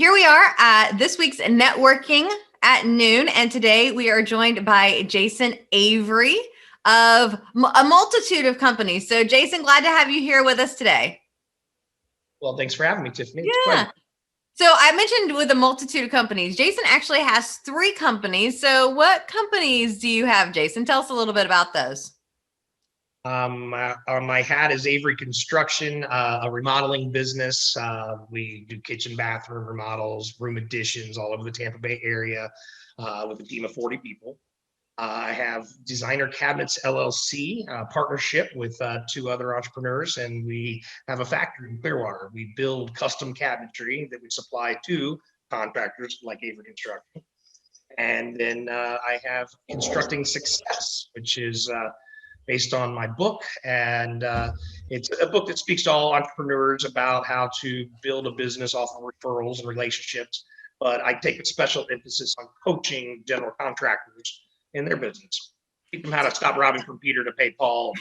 here we are at this week's networking at noon, and today we are joined by Jason Avery of a multitude of companies. So Jason, glad to have you here with us today. Well, thanks for having me, Tiffany. It's a Yeah. pleasure. So I mentioned with a multitude of companies, Jason actually has 3 companies. So what companies do you have, Jason? Tell us a little bit about those. On my hat is Avery Construction, a remodeling business. We do kitchen, bathroom remodels, room additions all over the Tampa Bay area with a team of 40 people. I have Designer Cabinets LLC, partnership with 2 other entrepreneurs, and we have a factory in Clearwater. We build custom cabinetry that we supply to contractors like Avery Construction. And then I have Constructing Success, which is based on my book. And it's a book that speaks to all entrepreneurs about how to build a business off of referrals and relationships. But I take a special emphasis on coaching general contractors in their business. Teach them how to stop robbing from Peter to pay Paul,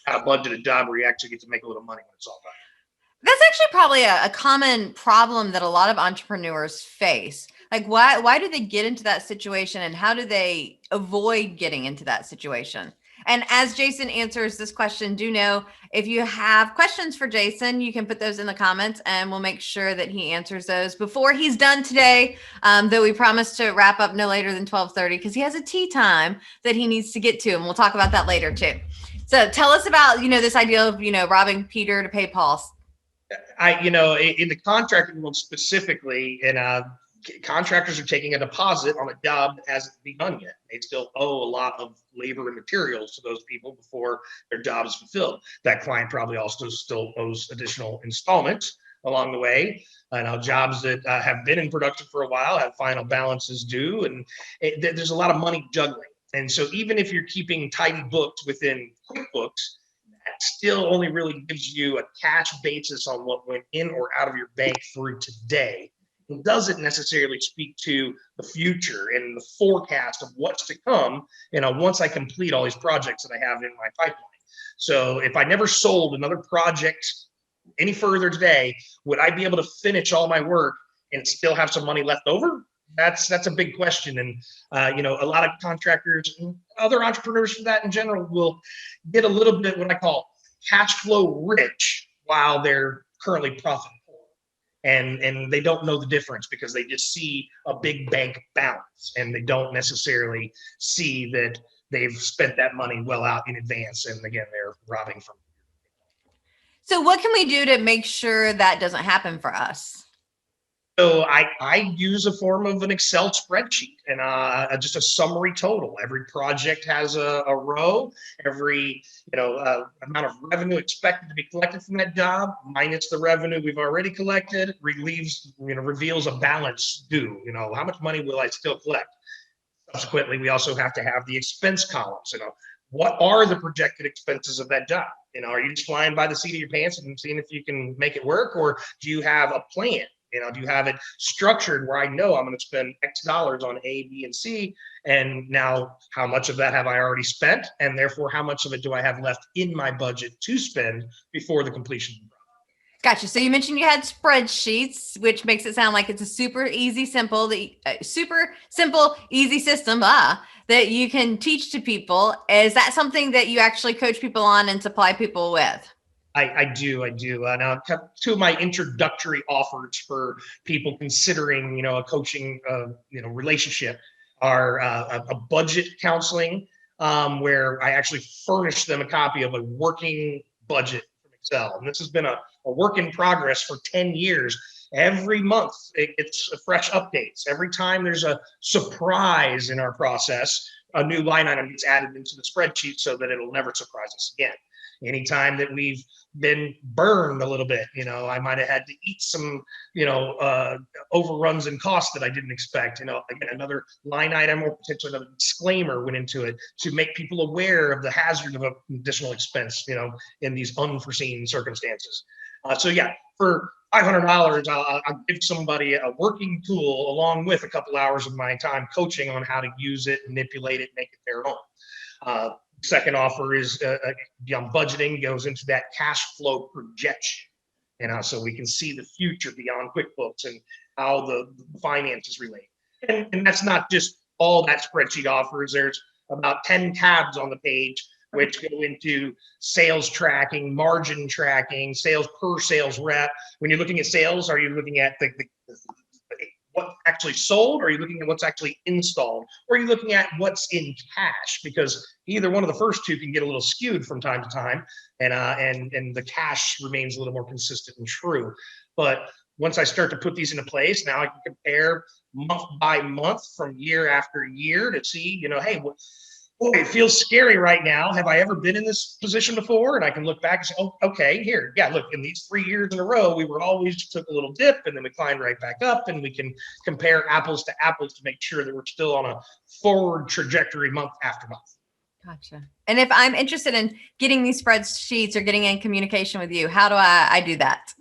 how to budget a job where you actually get to make a little money when it's all done. That's actually probably a common problem that a lot of entrepreneurs face. Like, why do they get into that situation, and how do they avoid getting into that situation? And as Jason answers this question, do know if you have questions for Jason, you can put those in the comments and we'll make sure that he answers those before he's done today. Though we promise to wrap up no later than 12:30 because he has a tea time that he needs to get to, and we'll talk about that later too. So tell us about, this idea of, robbing Peter to pay Paul. In the contracting world specifically, and contractors are taking a deposit on a job that hasn't begun yet. They still owe a lot of labor and materials to those people before their job is fulfilled. That client probably also still owes additional installments along the way. Jobs that have been in production for a while have final balances due, and there's a lot of money juggling. And so even if you're keeping tidy books within QuickBooks, that still only really gives you a cash basis on what went in or out of your bank through today. It doesn't necessarily speak to the future and the forecast of what's to come, once I complete all these projects that I have in my pipeline. So if I never sold another project any further today, would I be able to finish all my work and still have some money left over? That's a big question. And, a lot of contractors and other entrepreneurs for that in general will get a little bit what I call cash flow rich while they're currently profitable. And they don't know the difference because they just see a big bank balance and they don't necessarily see that they've spent that money well out in advance. And again, they're robbing from. So what can we do to make sure that doesn't happen for us? So I use a form of an Excel spreadsheet and just a summary total. Every project has a row. Every amount of revenue expected to be collected from that job minus the revenue we've already collected reveals a balance due. How much money will I still collect? Subsequently, we also have to have the expense columns. What are the projected expenses of that job? Are you just flying by the seat of your pants and seeing if you can make it work, or do you have a plan? Do you have it structured where I know I'm going to spend X dollars on A, B, and C? And now how much of that have I already spent? And therefore, how much of it do I have left in my budget to spend before the completion of the project? Gotcha. So you mentioned you had spreadsheets, which makes it sound like it's a super simple, easy system that you can teach to people. Is that something that you actually coach people on and supply people with? I do. Now, 2 of my introductory offers for people considering, a coaching, relationship are a budget counseling, where I actually furnish them a copy of a working budget from Excel. And this has been a work in progress for 10 years. Every month, it's fresh updates. Every time there's a surprise in our process, a new line item gets added into the spreadsheet so that it'll never surprise us again. Anytime that we've been burned a little bit, I might have had to eat some, overruns and costs that I didn't expect. Again, another line item or potentially another disclaimer went into it to make people aware of the hazard of an additional expense, in these unforeseen circumstances. So yeah, for $500, I'll give somebody a working tool along with a couple hours of my time coaching on how to use it, manipulate it, make it their own. Second offer is beyond budgeting, goes into that cash flow projection. And so we can see the future beyond QuickBooks and how the finances relate. And that's not just all that spreadsheet offers. There's about 10 tabs on the page, which go into sales tracking, margin tracking, sales per sales rep. When you're looking at sales, are you looking at what actually sold? Or are you looking at what's actually installed? Or are you looking at what's in cash? Because either one of the first two can get a little skewed from time to time, and the cash remains a little more consistent and true. But once I start to put these into place, now I can compare month by month from year after year to see, hey, boy, it feels scary right now. Have I ever been in this position before? And I can look back and say, oh, okay, here. Yeah, look, in these 3 years in a row, we were always took a little dip and then we climbed right back up, and we can compare apples to apples to make sure that we're still on a forward trajectory month after month. Gotcha. And if I'm interested in getting these spreadsheets or getting in communication with you, how do I do that?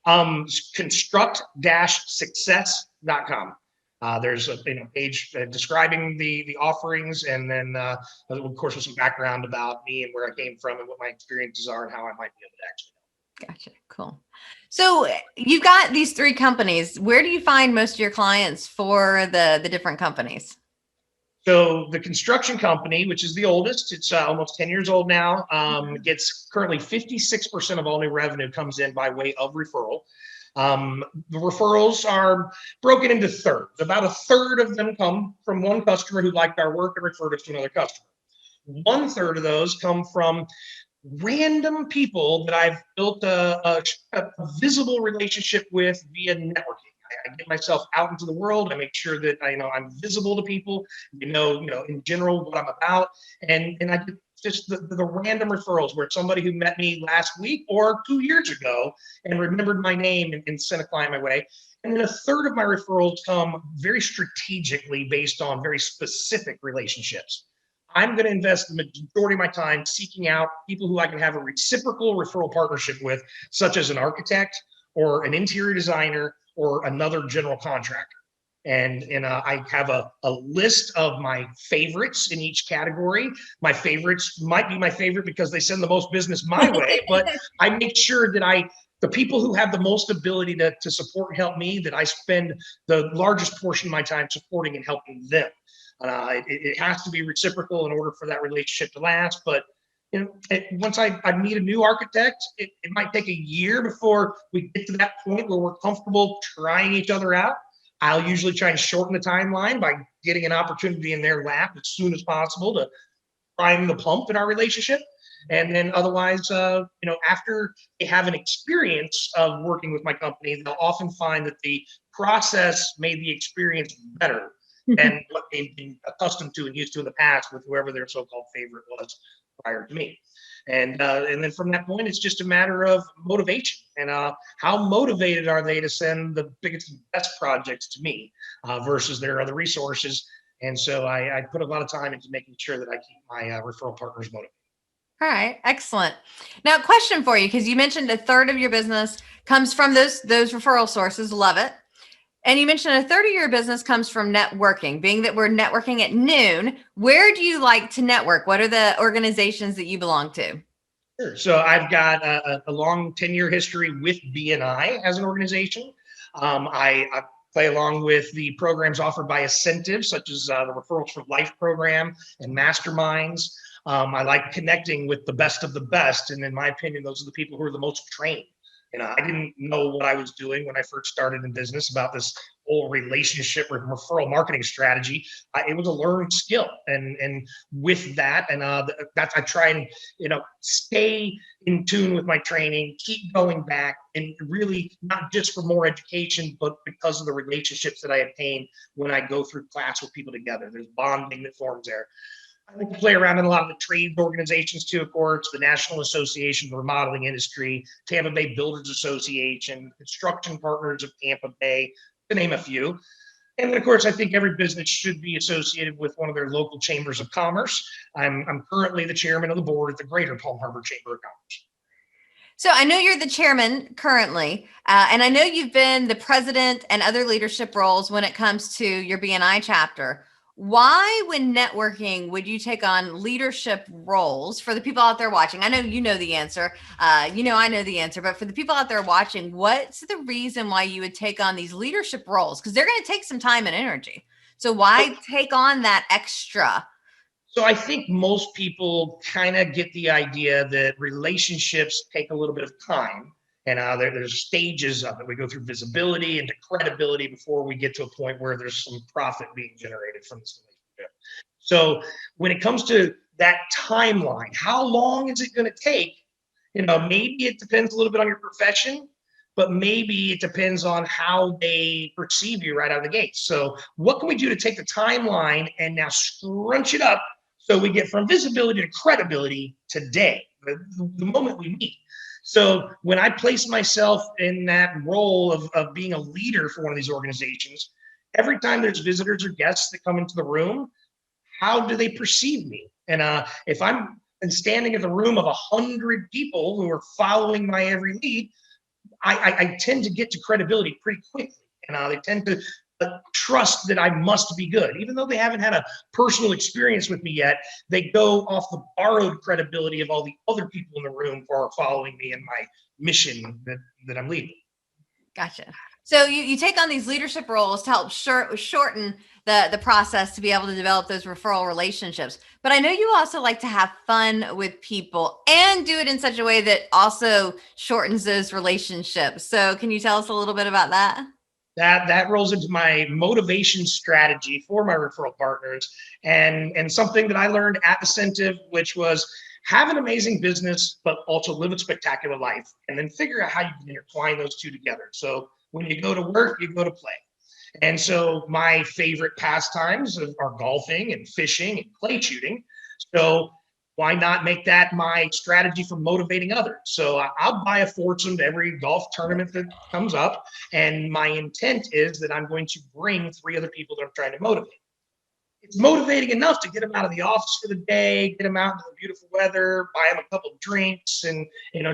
Construct-success.com. There's a page describing the offerings, and then of course with some background about me and where I came from and what my experiences are and how I might be able to actually help. Gotcha. Cool. So you've got these 3 companies. Where do you find most of your clients for the different companies? So the construction company, which is the oldest, it's almost 10 years old now, gets currently 56% of all new revenue comes in by way of referral. The referrals are broken into thirds. About a third of them come from one customer who liked our work and referred us to another customer. 1/3 of those come from random people that I've built a visible relationship with via networking. I get myself out into the world. I make sure that I'm visible to people, in general what I'm about, and I just the random referrals where somebody who met me last week or 2 years ago and remembered my name and sent a client my way. And then a third of my referrals come very strategically based on very specific relationships. I'm going to invest the majority of my time seeking out people who I can have a reciprocal referral partnership with, such as an architect or an interior designer or another general contractor. And I have a list of my favorites in each category. My favorites might be my favorite because they send the most business my way, but I make sure that the people who have the most ability to support and help me, that I spend the largest portion of my time supporting and helping them. It has to be reciprocal in order for that relationship to last. But once I meet a new architect, it might take a year before we get to that point where we're comfortable trying each other out. I'll usually try and shorten the timeline by getting an opportunity in their lap as soon as possible to prime the pump in our relationship. And then otherwise, after they have an experience of working with my company, they'll often find that the process made the experience better than what they've been accustomed to and used to in the past with whoever their so-called favorite was prior to me. And then from that point, it's just a matter of motivation and how motivated are they to send the biggest and best projects to me versus their other resources. And so I put a lot of time into making sure that I keep my referral partners motivated. All right. Excellent. Now, question for you, because you mentioned a third of your business comes from those referral sources. Love it. And you mentioned a third of your business comes from networking. Being that we're networking at noon, where do you like to network? What are the organizations that you belong to? Sure. So I've got a long 10-year history with BNI as an organization. I play along with the programs offered by Asentiv, such as the Referrals for Life program and Masterminds. I like connecting with the best of the best. And in my opinion, those are the people who are the most trained. I didn't know what I was doing when I first started in business about this whole relationship with referral marketing strategy. It was a learned skill, and with that, and that's I try and stay in tune with my training, keep going back, and really not just for more education, but because of the relationships that I obtain when I go through class with people together. There's bonding that forms there. I like to play around in a lot of the trade organizations too, of course, the National Association of the Remodeling Industry, Tampa Bay Builders Association, Construction Partners of Tampa Bay, to name a few. And then, of course, I think every business should be associated with one of their local chambers of commerce. I'm currently the chairman of the board at the Greater Palm Harbor Chamber of Commerce. So I know you're the chairman currently, and I know you've been the president and other leadership roles when it comes to your BNI chapter. Why, when networking, would you take on leadership roles? For the people out there watching, I know you know the answer. I know the answer, but for the people out there watching, what's the reason why you would take on these leadership roles? Because they're going to take some time and energy. So why take on that extra? So I think most people kind of get the idea that relationships take a little bit of time, and there's stages of it. We go through visibility into credibility before we get to a point where there's some profit being generated from this relationship. So when it comes to that timeline, how long is it going to take? Maybe it depends a little bit on your profession, but maybe it depends on how they perceive you right out of the gate. So what can we do to take the timeline and now scrunch it up so we get from visibility to credibility today, the moment we meet? So when I place myself in that role of being a leader for one of these organizations, every time there's visitors or guests that come into the room, how do they perceive me? And if I'm standing in the room of 100 people who are following my every lead, I tend to get to credibility pretty quickly. And they tend to trust that I must be good. Even though they haven't had a personal experience with me yet, they go off the borrowed credibility of all the other people in the room who are following me in my mission that I'm leading. Gotcha. So you take on these leadership roles to help shorten the process to be able to develop those referral relationships. But I know you also like to have fun with people and do it in such a way that also shortens those relationships. So can you tell us a little bit about that? That rolls into my motivation strategy for my referral partners, and something that I learned at Asentiv, which was have an amazing business, but also live a spectacular life, and then figure out how you can intertwine those two together. So when you go to work, you go to play. And so my favorite pastimes are golfing and fishing and clay shooting. So why not make that my strategy for motivating others? So I'll buy a foursome to every golf tournament that comes up. And my intent is that I'm going to bring 3 other people that I'm trying to motivate. It's motivating enough to get them out of the office for the day, get them out into the beautiful weather, buy them a couple of drinks, and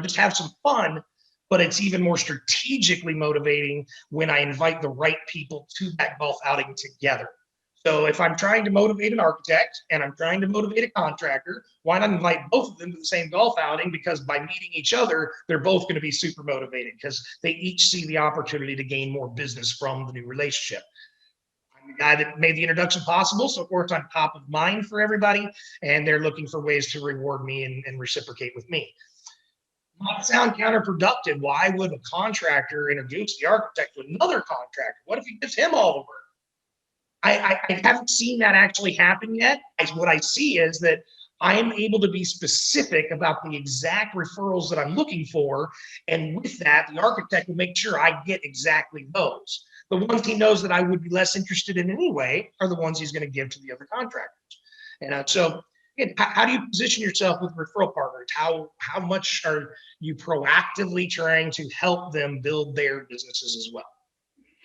just have some fun. But it's even more strategically motivating when I invite the right people to that golf outing together. So if I'm trying to motivate an architect and I'm trying to motivate a contractor, why not invite both of them to the same golf outing? Because by meeting each other, they're both going to be super motivated because they each see the opportunity to gain more business from the new relationship. I'm the guy that made the introduction possible, so of course I'm top of mind for everybody, and they're looking for ways to reward me and reciprocate with me. Might sound counterproductive. Why would a contractor introduce the architect to another contractor? What if he gives him all the work? I haven't seen that actually happen yet. What I see is that I am able to be specific about the exact referrals that I'm looking for. And with that, the architect will make sure I get exactly those. The ones he knows that I would be less interested in anyway are the ones he's going to give to the other contractors. And so again, how do you position yourself with referral partners? How much are you proactively trying to help them build their businesses as well?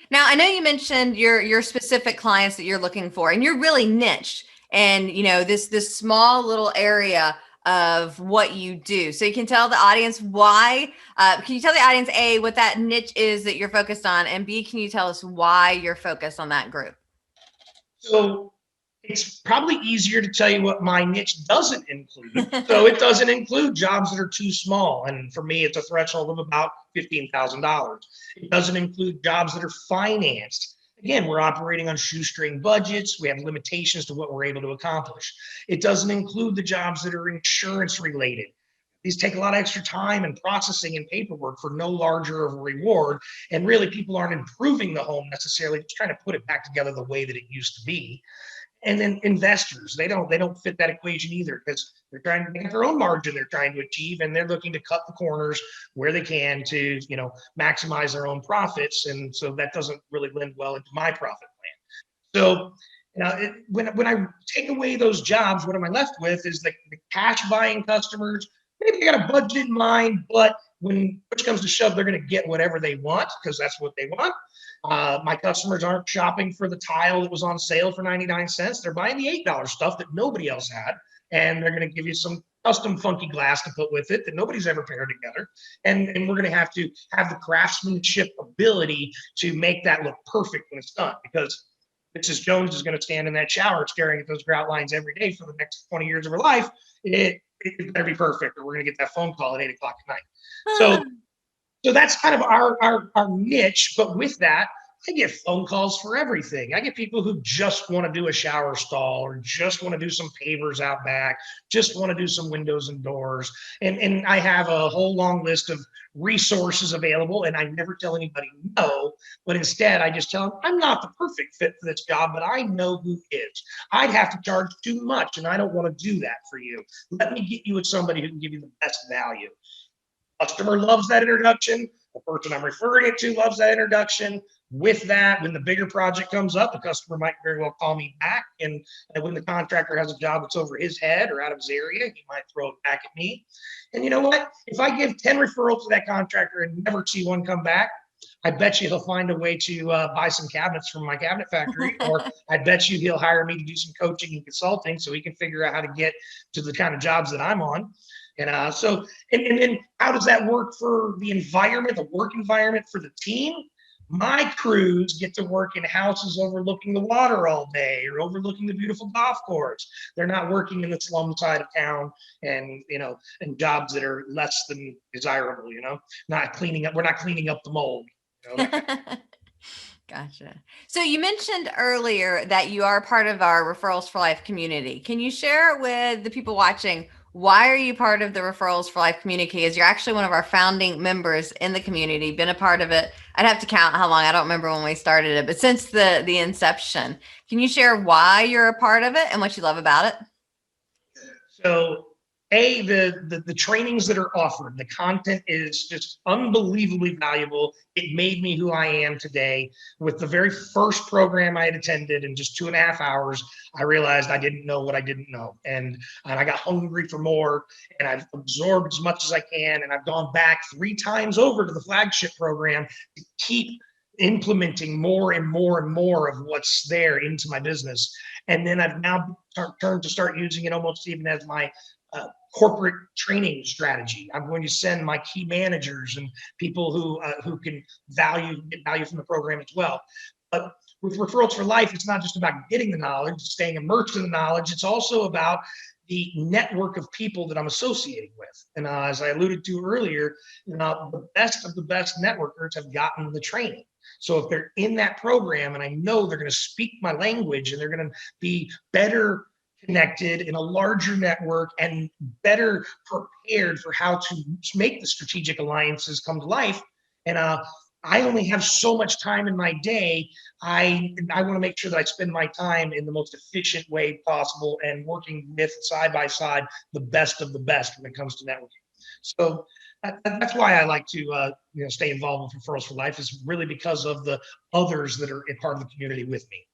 Now, I know you mentioned your specific clients that you're looking for, and you're really niched, and this small little area of what you do. So you can tell the audience why. Can you tell the audience A, what that niche is that you're focused on, and B, can you tell us why you're focused on that group? So it's probably easier to tell you what my niche doesn't include. So it doesn't include jobs that are too small. And for me, it's a threshold of about $15,000. It doesn't include jobs that are financed. Again, we're operating on shoestring budgets. We have limitations to what we're able to accomplish. It doesn't include the jobs that are insurance related. These take a lot of extra time and processing and paperwork for no larger of a reward. And really, people aren't improving the home necessarily, just trying to put it back together the way that it used to be. And then investors, they don't fit that equation either, because they're trying to make their own margin they're trying to achieve, and they're looking to cut the corners where they can to maximize their own profits. And so that doesn't really lend well into my profit plan. So when I take away those jobs, what am I left with is the cash buying customers. Maybe they got a budget in mind, but when push comes to shove, they're going to get whatever they want because that's what they want. My customers aren't shopping for the tile that was on sale for 99 cents. They're buying the $8 stuff that nobody else had. And they're going to give you some custom funky glass to put with it that nobody's ever paired together. And we're going to have the craftsmanship ability to make that look perfect when it's done. Because Mrs. Jones is going to stand in that shower staring at those grout lines every day for the next 20 years of her life. It better be perfect, or we're going to get that phone call at 8 o'clock at night. So that's kind of our niche. But with that, I get phone calls for everything. I get people who just want to do a shower stall, or just want to do some pavers out back, just want to do some windows and doors. And I have a whole long list of resources available, and I never tell anybody no, but instead I just tell them I'm not the perfect fit for this job, but I know who is. I'd have to charge too much, and I don't want to do that for you. Let me get you with somebody who can give you the best value. Customer loves that introduction. The person I'm referring it to loves that introduction. With that, when the bigger project comes up, the customer might very well call me back. And when the contractor has a job that's over his head or out of his area, he might throw it back at me. And you know what? If I give 10 referrals to that contractor and never see one come back, I bet you he'll find a way to buy some cabinets from my cabinet factory, or I bet you he'll hire me to do some coaching and consulting so he can figure out how to get to the kind of jobs that I'm on. And and then how does that work for the environment, the work environment for the team? My crews get to work in houses overlooking the water all day, or overlooking the beautiful golf course. They're not working in the slum side of town, and and jobs that are less than desirable. Not cleaning up. We're not cleaning up the mold. Gotcha. So you mentioned earlier that you are part of our Referrals for Life community. Can you share with the people watching, why are you part of the Referrals for Life community? Because you're actually one of our founding members in the community, been a part of it. I'd have to count how long. I don't remember when we started it, but since the inception. Can you share why you're a part of it and what you love about it? So the trainings that are offered, the content is just unbelievably valuable. It made me who I am today. With the very first program I had attended, in just 2.5 hours, I realized I didn't know what I didn't know. And I got hungry for more, and I've absorbed as much as I can. And I've gone back 3 times over to the flagship program to keep implementing more and more and more of what's there into my business. And then I've now turned to start using it almost even as my corporate training strategy. I'm going to send my key managers and people who can get value from the program as well. But with Referrals for Life, it's not just about getting the knowledge, staying immersed in the knowledge. It's also about the network of people that I'm associating with. And as I alluded to earlier, the best of the best networkers have gotten the training. So if they're in that program, and I know they're going to speak my language, and they're going to be better connected in a larger network and better prepared for how to make the strategic alliances come to life. And I only have so much time in my day. I want to make sure that I spend my time in the most efficient way possible, and working with, side by side, the best of the best when it comes to networking. So that's why I like to stay involved with Referrals for Life, is really because of the others that are a part of the community with me.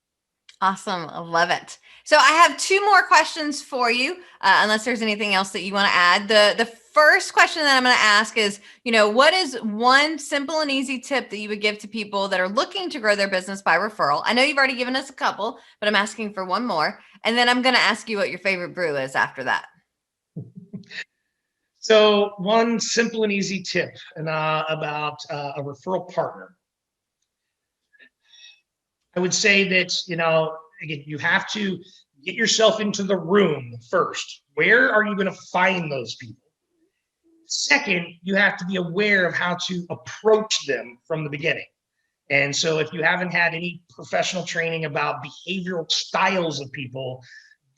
Awesome. I love it. So I have 2 more questions for you, unless there's anything else that you want to add. The first question that I'm going to ask is, what is one simple and easy tip that you would give to people that are looking to grow their business by referral? I know you've already given us a couple, but I'm asking for one more. And then I'm going to ask you what your favorite brew is after that. So one simple and easy tip about a referral partner. I would say that, again, you have to get yourself into the room first. Where are you going to find those people? Second, you have to be aware of how to approach them from the beginning. And so if you haven't had any professional training about behavioral styles of people,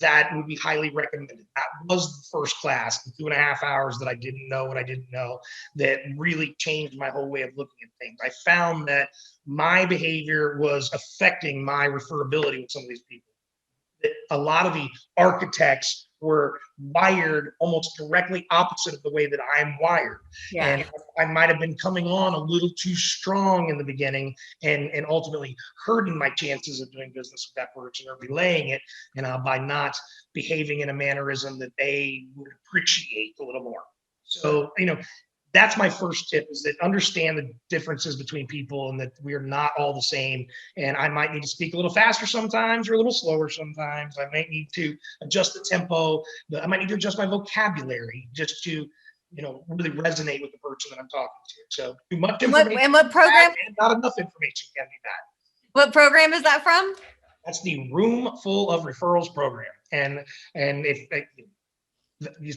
that would be highly recommended. That was the first class, the 2.5 hours that I didn't know what I didn't know, that really changed my whole way of looking at things. I found that my behavior was affecting my referability with some of these people. That a lot of the architects were wired almost directly opposite of the way that I'm wired. Yeah. And I might have been coming on a little too strong in the beginning, and ultimately hurting my chances of doing business with that person, or relaying it, by not behaving in a mannerism that they would appreciate a little more. So, that's my first tip, is that understand the differences between people, and that we are not all the same. And I might need to speak a little faster sometimes, or a little slower sometimes. I might need to adjust the tempo. I might need to adjust my vocabulary just to, really resonate with the person that I'm talking to. So too much information. And what program? And not enough information can be bad. What program is that from? That's the Room Full of Referrals program. And if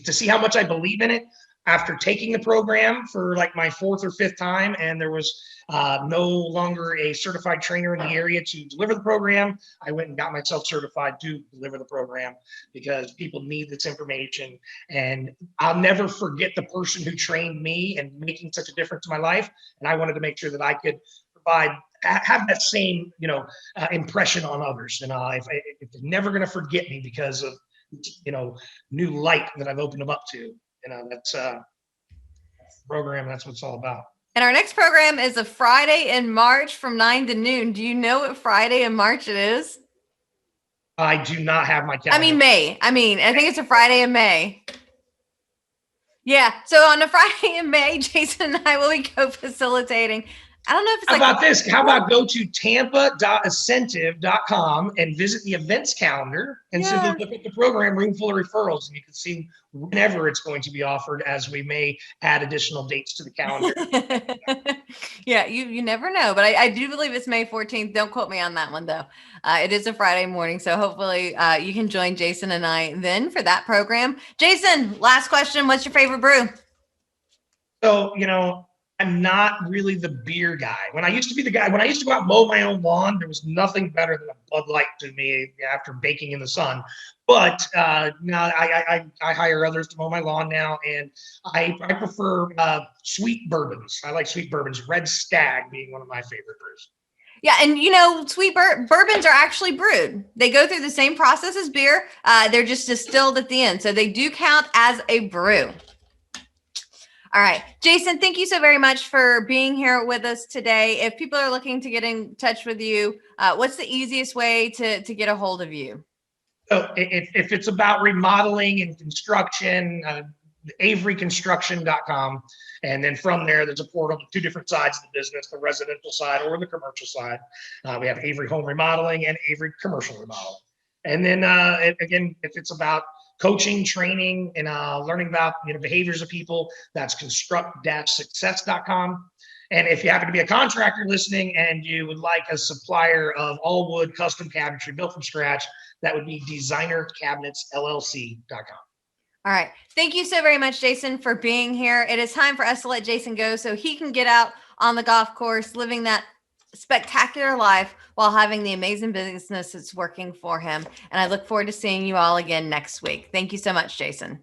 to see how much I believe in it, after taking the program for like my 4th or 5th time, and there was no longer a certified trainer in the area to deliver the program, I went and got myself certified to deliver the program because people need this information. And I'll never forget the person who trained me and making such a difference in my life. And I wanted to make sure that I could have that same, impression on others. And if they're never going to forget me because of, new light that I've opened them up to, that's the program. That's what it's all about. And our next program is a Friday in March from 9 to noon. Do you know what Friday in March it is? I do not have my calendar. May. I think it's a Friday in May. Yeah. So on a Friday in May, Jason and I will be co-facilitating. I don't know if it's How about this? How about go to tampa.asentiv.com and visit the events calendar and simply look at the program Room Full of Referrals, and you can see whenever it's going to be offered, as we may add additional dates to the calendar. Yeah, you never know, but I do believe it's May 14th. Don't quote me on that one though. It is a Friday morning, so hopefully you can join Jason and I then for that program. Jason, last question. What's your favorite brew? So, I'm not really the beer guy. When I used to be the guy, when I used to go out and mow my own lawn, there was nothing better than a Bud Light to me after baking in the sun. But now I hire others to mow my lawn now, and I prefer sweet bourbons. I like sweet bourbons. Red Stag being one of my favorite brews. Yeah, and sweet bourbons are actually brewed. They go through the same process as beer. They're just distilled at the end, so they do count as a brew. All right, Jason, thank you so very much for being here with us today. If people are looking to get in touch with you, what's the easiest way to get a hold of you? So if it's about remodeling and construction, averyconstruction.com. And then from there, there's a portal with 2 different sides of the business, the residential side or the commercial side. We have Avery Home Remodeling and Avery Commercial Remodeling. And then again, if it's about coaching, training, and learning about behaviors of people, that's construct-success.com. And if you happen to be a contractor listening and you would like a supplier of all wood custom cabinetry built from scratch, that would be designercabinetsllc.com. All right. Thank you so very much, Jason, for being here. It is time for us to let Jason go so he can get out on the golf course, living that spectacular life while having the amazing business that's working for him. And I look forward to seeing you all again next week. Thank you so much, Jason.